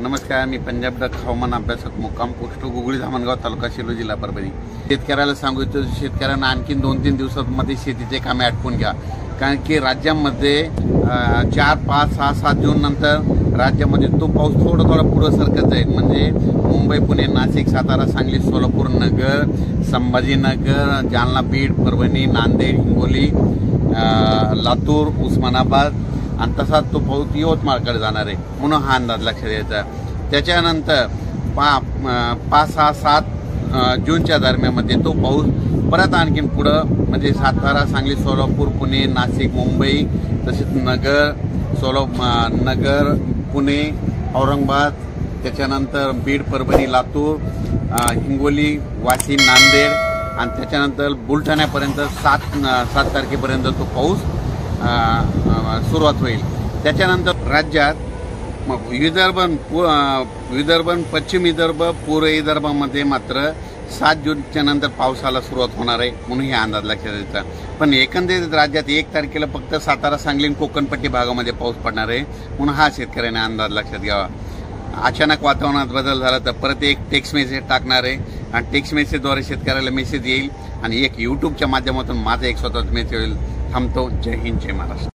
नमस्कार, मी पंजाब डक हवामान अभ्यासक मुक्काम पोस्ट गुगळी धामणगाव तालुका शिलो जिल्हा परभणी। शेतकऱ्याला सांगू इच्छितो, शेतकऱ्यांना आणखीन 2-3 दिवसांमध्ये शेतीचे कामे आटपून घ्या, कारण की राज्यामध्ये 4, 5, 6, 7 जून नंतर राज्यामध्ये तो पाऊस थोडा पुढे सरकत जाईल। म्हणजे मुंबई, पुणे, नाशिक, सातारा, सांगली, सोलापूर, नगर, संभाजीनगर, जालना, बीड, परभणी, नांदेड, हिंगोली, लातूर, उस्मानाबाद आणि तसाच तो पाऊस यवतमाळकडे जाणार आहे, म्हणून हा अंदाज लक्षात द्यायचा। त्याच्यानंतर 5, 6, 7 जूनच्या दरम्यानमध्ये तो पाऊस परत आणखीन पुढं म्हणजे सातारा, सांगली, सोलापूर, पुणे, नाशिक, मुंबई, तसेच नगर, पुणे, औरंगाबाद, त्याच्यानंतर बीड, परभणी, लातूर, हिंगोली, वाशिम, नांदेड आणि त्याच्यानंतर बुलढाण्यापर्यंत 7 तारखेपर्यंत तो पाऊस सुरुवात होईल। त्याच्यानंतर राज्यात विदर्भ, पश्चिम विदर्भ, पूर्व विदर्भामध्ये मात्र 7 जूनच्या नंतर पावसाला सुरुवात होणार आहे, म्हणून हे अंदाज लक्षात द्यायचा। पण एकंदरीत राज्यात 1 तारखेला फक्त सातारा, सांगली आणि कोकणपट्टी भागामध्ये पाऊस पडणार आहे, म्हणून हा शेतकऱ्यांनी अंदाज लक्षात घ्यावा। अचानक वातावरणात बदल झाला तर परत एक टेक्स्ट मेसेज टाकणार आहे आणि टेक्स्ट मेसेजद्वारे शेतकऱ्याला मेसेज येईल आणि एक यूट्यूबच्या माध्यमातून माझा एक स्वतःचा मेसेज येईल। थांबतो। जय हिंद, जय महाराष्ट्र।